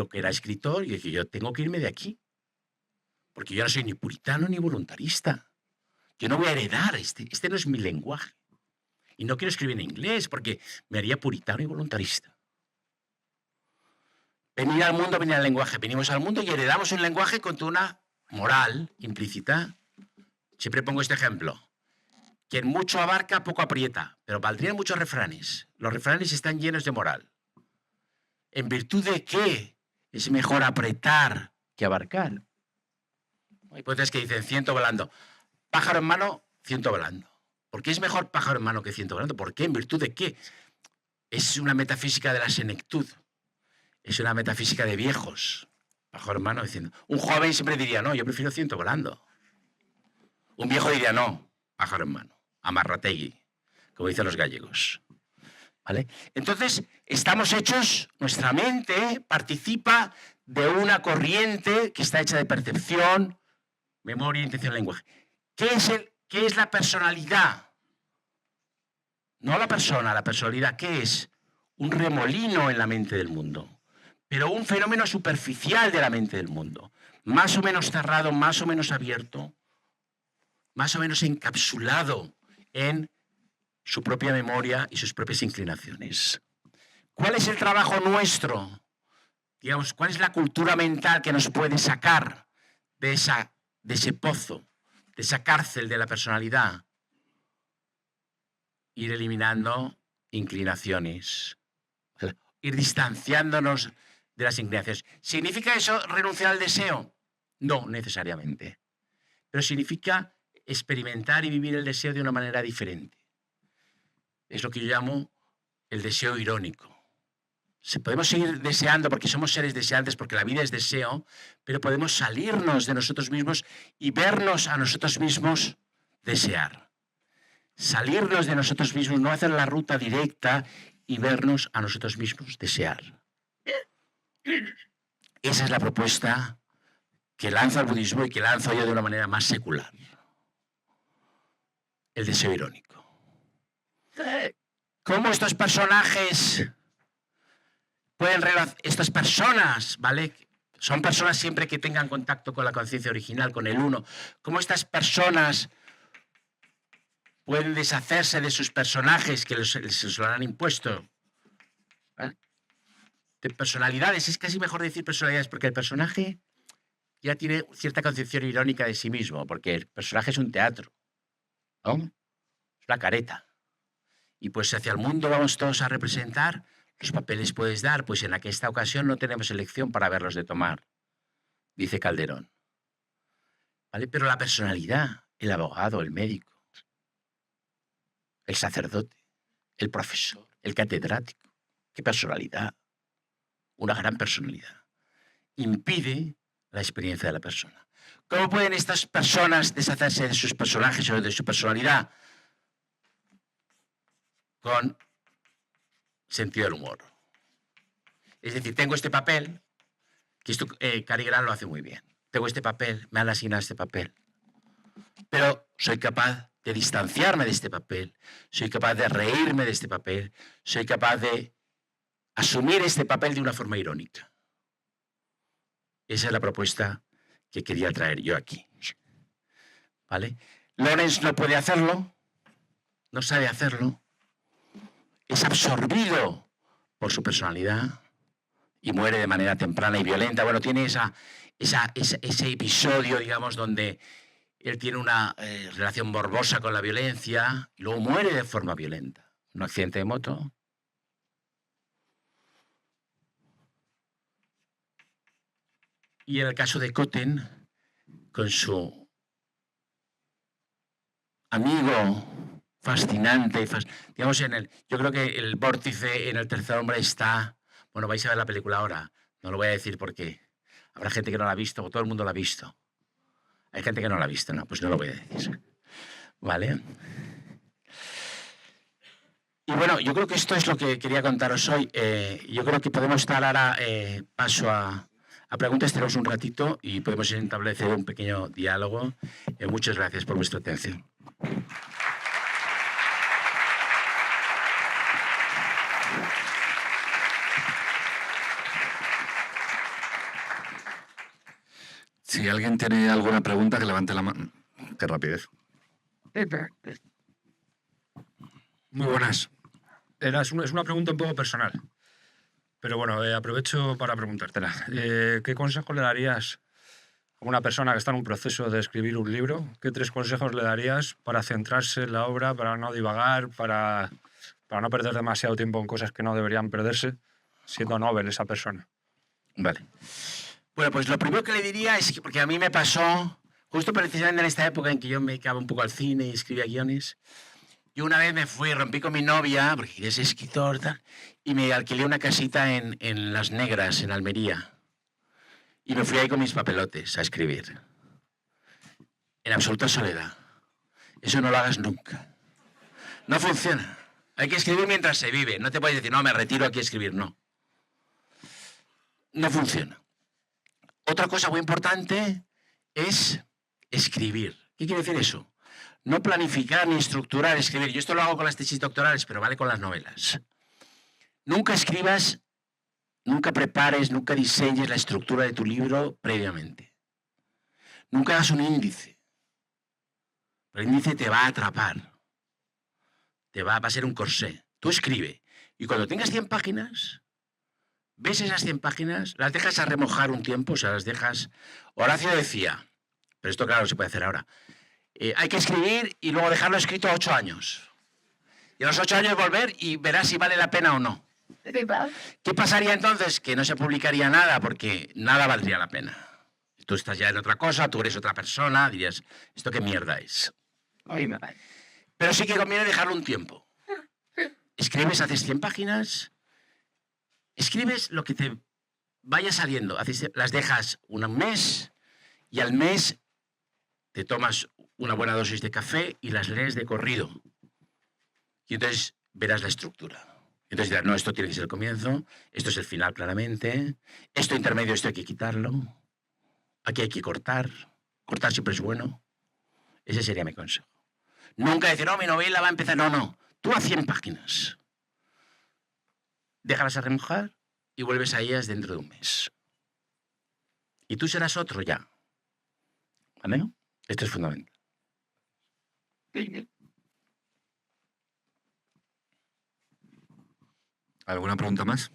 que era escritor, yo dije, yo tengo que irme de aquí, porque yo no soy ni puritano ni voluntarista. Yo no voy a heredar, este no es mi lenguaje. Y no quiero escribir en inglés porque me haría puritano y voluntarista. Venir al mundo, venir al lenguaje. Venimos al mundo y heredamos un lenguaje con una moral implícita. Siempre pongo este ejemplo. Quien mucho abarca, poco aprieta. Pero valdrían muchos refranes. Los refranes están llenos de moral. ¿En virtud de qué es mejor apretar que abarcar? Hay hipótesis que dicen ciento volando. Pájaro en mano, ciento volando. ¿Por qué es mejor pájaro en mano que ciento volando? ¿Por qué? ¿En virtud de qué? Es una metafísica de la senectud. Es una metafísica de viejos. Pájaro en mano diciendo. Un joven siempre diría, no, yo prefiero ciento volando. Un viejo diría, no, pájaro en mano. Amarrategui, como dicen los gallegos. ¿Vale? Entonces, estamos hechos, nuestra mente participa de una corriente que está hecha de percepción, memoria, intención, lenguaje. ¿Qué es la personalidad? No la persona, la personalidad. ¿Qué es? Un remolino en la mente del mundo, pero un fenómeno superficial de la mente del mundo, más o menos cerrado, más o menos abierto, más o menos encapsulado en su propia memoria y sus propias inclinaciones. ¿Cuál es el trabajo nuestro? Digamos, ¿cuál es la cultura mental que nos puede sacar de ese pozo, de esa cárcel de la personalidad? Ir eliminando inclinaciones, ir distanciándonos de las inclinaciones. ¿Significa eso renunciar al deseo? No necesariamente. Pero significa experimentar y vivir el deseo de una manera diferente. Es lo que yo llamo el deseo irónico. Podemos seguir deseando porque somos seres deseantes, porque la vida es deseo, pero podemos salirnos de nosotros mismos y vernos a nosotros mismos desear. Salirnos de nosotros mismos, no hacer la ruta directa y vernos a nosotros mismos desear. Esa es la propuesta que lanza el budismo y que lanzo yo de una manera más secular. El deseo irónico. ¿Cómo estos personajes pueden estas personas, ¿vale? Son personas siempre que tengan contacto con la conciencia original, con el uno. ¿Cómo estas personas pueden deshacerse de sus personajes que se lo han impuesto? ¿Vale? De personalidades, es casi mejor decir personalidades, porque el personaje ya tiene cierta concepción irónica de sí mismo, porque el personaje es un teatro, ¿no? Es una careta. Y pues hacia el mundo vamos todos a representar, los papeles puedes dar, pues en esta ocasión no tenemos elección para verlos de tomar, dice Calderón. ¿Vale? Pero la personalidad, el abogado, el médico, el sacerdote, el profesor, el catedrático, qué personalidad, una gran personalidad, impide la experiencia de la persona. ¿Cómo pueden estas personas deshacerse de sus personajes o de su personalidad? Con sentido del humor. Es decir, tengo este papel, que esto Cary Grant lo hace muy bien. Tengo este papel, me han asignado este papel, pero soy capaz de distanciarme de este papel, soy capaz de reírme de este papel, soy capaz de asumir este papel de una forma irónica. Esa es la propuesta que quería traer yo aquí. ¿Vale? Lawrence no puede hacerlo, no sabe hacerlo, es absorbido por su personalidad y muere de manera temprana y violenta. Bueno, tiene ese episodio, digamos, donde él tiene una relación morbosa con la violencia y luego muere de forma violenta. Un accidente de moto. Y en el caso de Cotten, con su amigo fascinante, digamos, yo creo que el vórtice en El tercer hombre está, bueno, vais a ver la película ahora, no lo voy a decir porque habrá gente que no la ha visto, o todo el mundo la ha visto. Hay gente que no la ha visto, no, pues no lo voy a decir, ¿vale? Y bueno, yo creo que esto es lo que quería contaros hoy. Yo creo que podemos dar ahora paso a A preguntas tenemos un ratito y podemos establecer un pequeño diálogo. Muchas gracias por vuestra atención. Si alguien tiene alguna pregunta, que levante la mano. Qué rapidez. Muy buenas. Es una pregunta un poco personal. Pero bueno, aprovecho para preguntártela. ¿Qué consejo le darías a una persona que está en un proceso de escribir un libro? ¿Qué 3 consejos le darías para centrarse en la obra, para no divagar, para no perder demasiado tiempo en cosas que no deberían perderse, siendo novel esa persona? Vale. Bueno, pues lo primero que le diría es que, porque a mí me pasó, justo precisamente en esta época en que yo me dedicaba un poco al cine y escribía guiones, yo una vez me fui, rompí con mi novia, porque quería ser escritor, tal, y me alquilé una casita en Las Negras, en Almería. Y me fui ahí con mis papelotes a escribir. En absoluta soledad. Eso no lo hagas nunca. No funciona. Hay que escribir mientras se vive. No te puedes decir, no, me retiro aquí a escribir. No. No funciona. Otra cosa muy importante es escribir. ¿Qué quiere decir eso? No planificar ni estructurar, escribir. Yo esto lo hago con las tesis doctorales, pero vale con las novelas. Nunca escribas, nunca prepares, nunca diseñes la estructura de tu libro previamente. Nunca hagas un índice. El índice te va a atrapar. Va a ser un corsé. Tú escribe. Y cuando tengas 100 páginas, ves esas 100 páginas, las dejas a remojar un tiempo, o sea, las dejas... Horacio decía, pero esto claro se puede hacer ahora, hay que escribir y luego dejarlo escrito 8 años. Y a los 8 años volver y verás si vale la pena o no. ¿Qué pasaría entonces? Que no se publicaría nada, porque nada valdría la pena. Tú estás ya en otra cosa, tú eres otra persona, dirías, ¿esto qué mierda es? Pero sí que conviene dejarlo un tiempo. Escribes, haces 100 páginas, escribes lo que te vaya saliendo, las dejas un mes y al mes te tomas una buena dosis de café y las lees de corrido. Y entonces verás la estructura. Entonces dirás, no, esto tiene que ser el comienzo, esto es el final claramente, esto intermedio, esto hay que quitarlo, aquí hay que cortar, cortar siempre es bueno. Ese sería mi consejo. Nunca decir, no, mi novela va a empezar, no, tú a 100 páginas. Déjalas a remojar y vuelves a ellas dentro de un mes. Y tú serás otro ya. ¿Vale? Esto es fundamental. ¿Alguna pregunta más?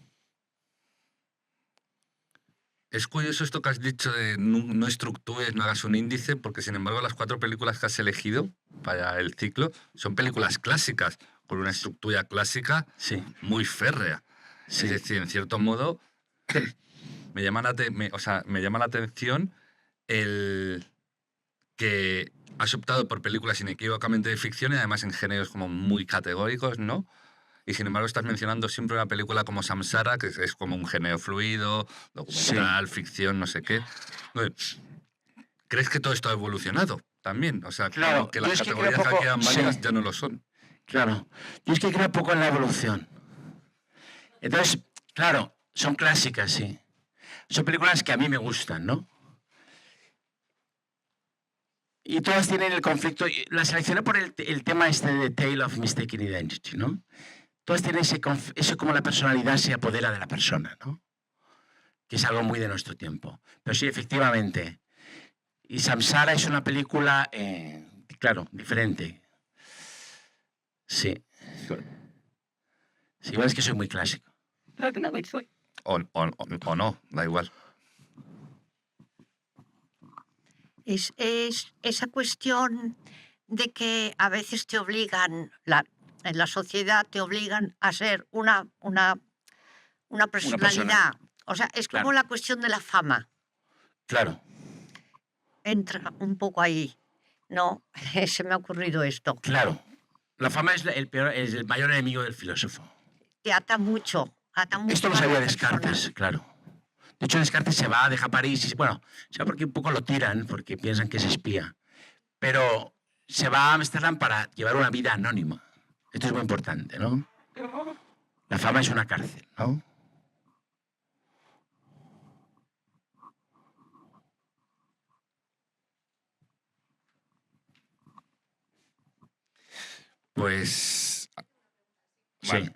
Es curioso esto que has dicho de no estructures, no hagas un índice, porque sin embargo las 4 películas que has elegido para el ciclo son películas clásicas, con una estructura clásica muy férrea. Sí. Es decir, en cierto modo, me llama la atención el que has optado por películas inequívocamente de ficción y además en géneros como muy categóricos, ¿no? Y sin embargo estás mencionando siempre una película como Samsara, que es como un género fluido, documental, ficción, no sé qué. ¿Crees que todo esto ha evolucionado también? O sea, claro, que las categorías que quedan válidas ya no lo son. Claro, yo es que creo poco en la evolución. Entonces, claro, son clásicas, sí. Son películas que a mí me gustan, ¿no? Y todas tienen el conflicto. La seleccioné por el tema este de Tale of Mistaken Identity, ¿no? Todas tienen eso como la personalidad se apodera de la persona, ¿no? Que es algo muy de nuestro tiempo. Pero sí, efectivamente. Y Samsara es una película, claro, diferente. Sí. Sí, igual es que soy muy clásico. O no, da igual. Es esa cuestión de que a veces te obligan, en la sociedad te obligan a ser una personalidad. O sea, es como la cuestión de la fama. Claro. Entra un poco ahí, ¿no? Se me ha ocurrido esto. Claro. La fama es el mayor enemigo del filósofo. Te ata mucho. Esto lo sabía Descartes, claro. De hecho, Descartes se va, deja París, y, bueno, se va porque un poco lo tiran, porque piensan que es espía. Pero se va a Ámsterdam para llevar una vida anónima. Esto es muy importante, ¿no? La fama es una cárcel, ¿no? Pues... Sí. Vale.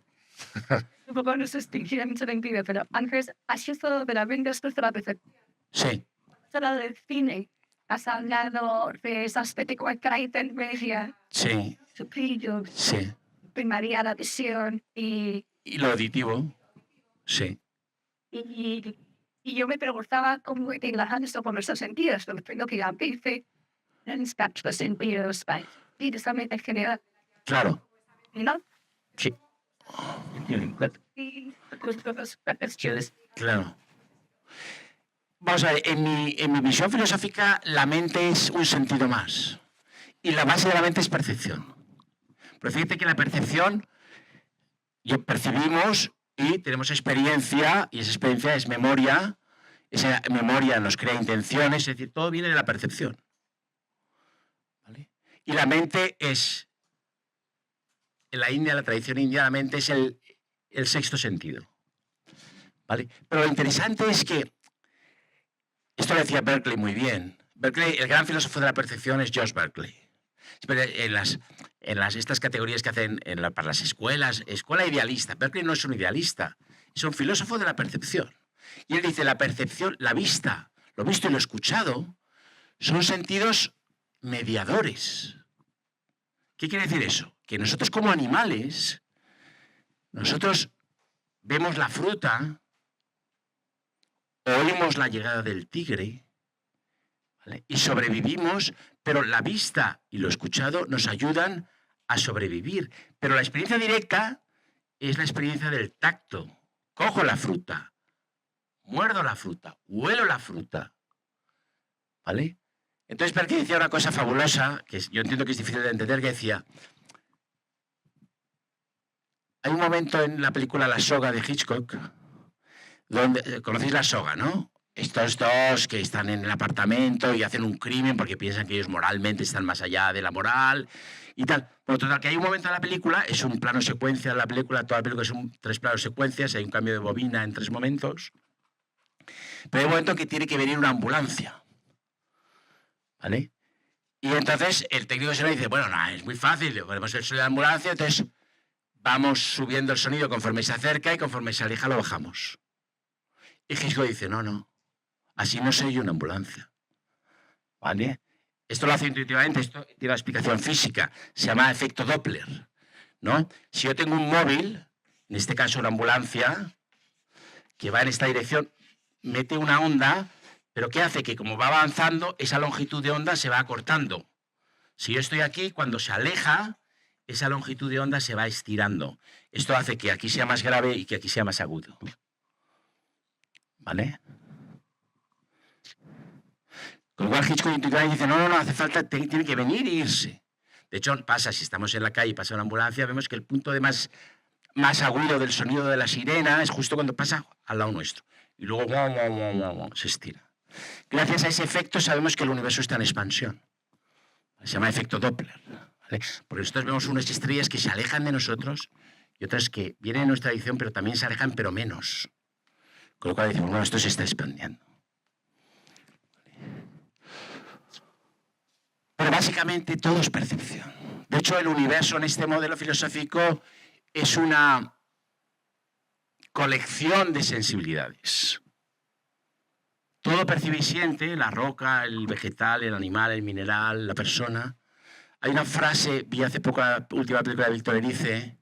Un poco no sé si quieren ser incluido, pero antes has visto de la vida después de la perfección Sí, del cine. Has hablado de esas películas que hay en media, sí, su brillo, sí. primaria la visión Y lo auditivo, sí. y, y yo me preguntaba cómo enlajar esto con nuestros sentidos, porque lo que ya dice en los sentidos, y también en general, Claro, ¿no? sí, Y pues todas las cuestiones. claro. Vamos a ver, en mi visión filosófica, la mente es un sentido más. Y la base de la mente es percepción. Pero fíjate que la percepción, percibimos y tenemos experiencia, y esa experiencia es memoria. Esa memoria nos crea intenciones, es decir, todo viene de la percepción. ¿Vale? Y la mente es, en la India, la tradición india, la mente es el sexto sentido. ¿Vale? Pero lo interesante es que, esto lo decía Berkeley muy bien, Berkeley, el gran filósofo de la percepción es George Berkeley. En estas categorías que hacen para las escuelas, escuela idealista, Berkeley no es un idealista, es un filósofo de la percepción. Y él dice, la percepción, la vista, lo visto y lo escuchado, son sentidos mediadores. ¿Qué quiere decir eso? Que nosotros como animales, nosotros vemos la fruta, oímos la llegada del tigre, ¿vale? Y sobrevivimos, pero la vista y lo escuchado nos ayudan a sobrevivir. Pero la experiencia directa es la experiencia del tacto. Cojo la fruta, muerdo la fruta, huelo la fruta, ¿vale? Entonces Berkeley decía una cosa fabulosa, que yo entiendo que es difícil de entender, que decía, hay un momento en la película La soga de Hitchcock, donde, conocéis La soga, ¿no? Estos dos que están en el apartamento y hacen un crimen porque piensan que ellos moralmente están más allá de la moral y tal. Bueno, total, que hay un momento en la película, es un plano secuencia de la película, toda la película son 3 planos secuencias, hay un cambio de bobina en 3 momentos, pero hay un momento en que tiene que venir una ambulancia, ¿vale? Y entonces el técnico de sonido dice, bueno, no, es muy fácil, ponemos el sonido de la ambulancia, entonces vamos subiendo el sonido conforme se acerca y conforme se aleja lo bajamos. Y Hitchcock dice, no, así no se oye una ambulancia, ¿vale? Esto lo hace intuitivamente, esto tiene una explicación física, se llama efecto Doppler, ¿no? Si yo tengo un móvil, en este caso una ambulancia, que va en esta dirección, mete una onda, pero ¿qué hace? Que como va avanzando, esa longitud de onda se va acortando. Si yo estoy aquí, cuando se aleja, esa longitud de onda se va estirando. Esto hace que aquí sea más grave y que aquí sea más agudo. ¿Vale? Con lo cual Hitchcock intuitivamente dice, no, hace falta, tiene que venir e irse. De hecho, pasa, si estamos en la calle y pasa una ambulancia, vemos que el punto de más agudo del sonido de la sirena es justo cuando pasa al lado nuestro. Y luego se estira. Gracias a ese efecto sabemos que el universo está en expansión. Se llama efecto Doppler. ¿Vale? Porque nosotros vemos unas estrellas que se alejan de nosotros y otras que vienen en nuestra dirección, pero también se alejan, pero menos. Con lo cual decimos, bueno, esto se está expandiendo. Pero básicamente todo es percepción. De hecho, el universo en este modelo filosófico es una colección de sensibilidades. Todo percibe y siente, la roca, el vegetal, el animal, el mineral, la persona. Hay una frase, vi hace poco la última película de Víctor Erice,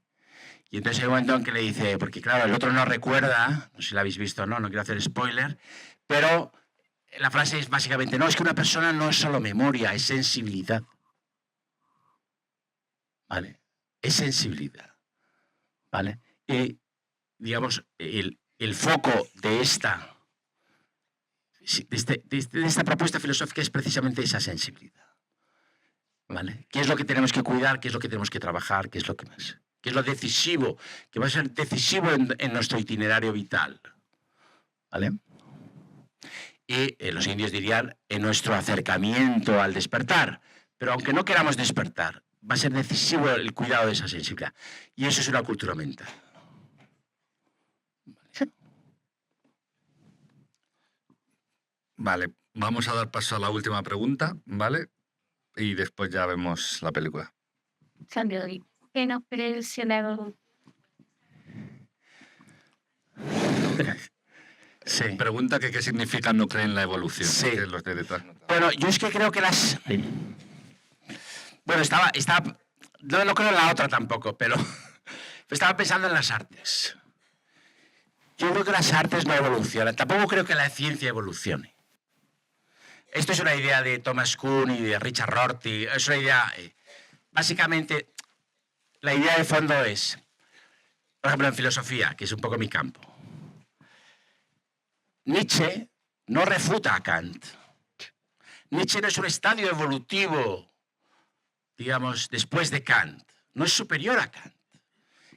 y entonces hay un momento en que le dice, porque claro, el otro no recuerda, no sé si la habéis visto o no, no quiero hacer spoiler, pero la frase es básicamente, no, es que una persona no es solo memoria, es sensibilidad. ¿Vale? Es sensibilidad. ¿Vale? Y, digamos, el foco de esta propuesta filosófica es precisamente esa sensibilidad. ¿Vale? ¿Qué es lo que tenemos que cuidar? ¿Qué es lo que tenemos que trabajar? ¿Qué es lo que más? ¿Qué es lo decisivo? Que va a ser decisivo en nuestro itinerario vital. ¿Vale? Y los indios dirían en nuestro acercamiento al despertar. Pero aunque no queramos despertar, va a ser decisivo el cuidado de esa sensibilidad. Y eso es una cultura mental. Vale, vamos a dar paso a la última pregunta, ¿vale? Y después ya vemos la película. que no crees en la evolución. Sí. Pregunta que qué significa no creer en la evolución. Sí. Que los de detrás no- Bueno, yo es que creo que las... Bueno, estaba no creo en la otra tampoco, pero estaba pensando en las artes. Yo creo que las artes no evolucionan. Tampoco creo que la ciencia evolucione. Esto es una idea de Thomas Kuhn y de Richard Rorty. Es una idea... básicamente, la idea de fondo es, por ejemplo, en filosofía, que es un poco mi campo. Nietzsche no refuta a Kant. Nietzsche no es un estadio evolutivo, digamos, después de Kant. No es superior a Kant.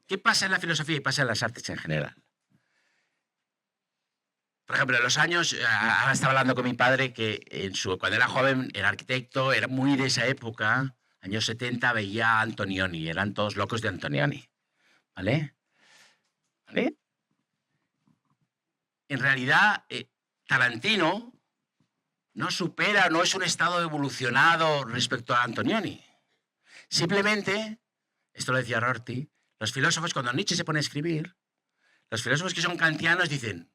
¿Qué pasa en la filosofía y pasa en las artes en general? Por ejemplo, en los años, ahora estaba hablando con mi padre que cuando era joven era arquitecto, era muy de esa época, años 70, veía a Antonioni, eran todos locos de Antonioni. ¿Vale? ¿Vale? En realidad, Tarantino no supera, no es un estado evolucionado respecto a Antonioni. Simplemente, esto lo decía Rorty, los filósofos, cuando Nietzsche se pone a escribir, los filósofos que son kantianos dicen,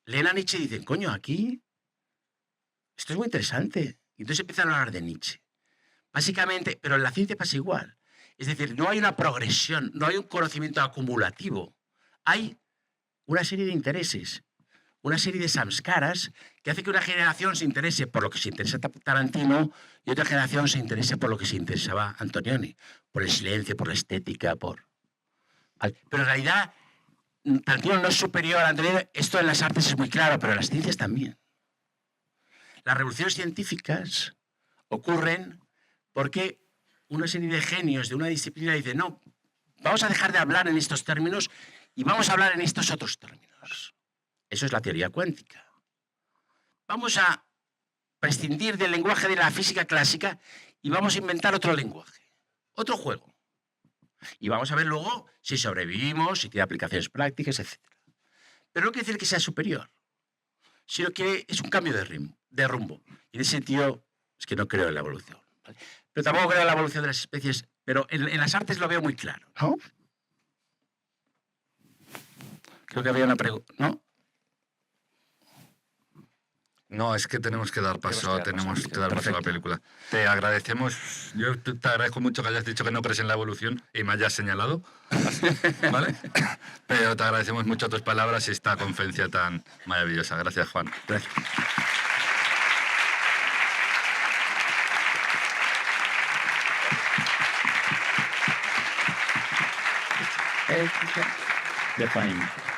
leen a Nietzsche y dicen, coño, aquí, esto es muy interesante. Y entonces empiezan a hablar de Nietzsche. Básicamente, pero en la ciencia pasa igual. Es decir, no hay una progresión, no hay un conocimiento acumulativo. Hay una serie de intereses, una serie de samskaras que hace que una generación se interese por lo que se interesa Tarantino y otra generación se interese por lo que se interesaba Antonioni, por el silencio, por la estética, por... Pero en realidad, Tarantino no es superior a Antonioni. Esto en las artes es muy claro, pero en las ciencias también. Las revoluciones científicas ocurren porque una serie de genios de una disciplina dicen, no, vamos a dejar de hablar en estos términos y vamos a hablar en estos otros términos. Eso es la teoría cuántica. Vamos a prescindir del lenguaje de la física clásica y vamos a inventar otro lenguaje, otro juego. Y vamos a ver luego si sobrevivimos, si tiene aplicaciones prácticas, etc. Pero no quiere decir que sea superior, sino que es un cambio de rumbo. Y en ese sentido es que no creo en la evolución. ¿Vale? Pero tampoco creo en la evolución de las especies, pero en las artes lo veo muy claro, ¿no? Creo que había una pregunta, ¿no? No, es que tenemos que dar paso, tenemos que dar paso a la Perfecto. película. Te agradecemos, yo te agradezco mucho que hayas dicho que no crees en la evolución y me hayas señalado, ¿vale? Pero te agradecemos mucho tus palabras y esta conferencia tan maravillosa. Gracias, Juan. Gracias. Define.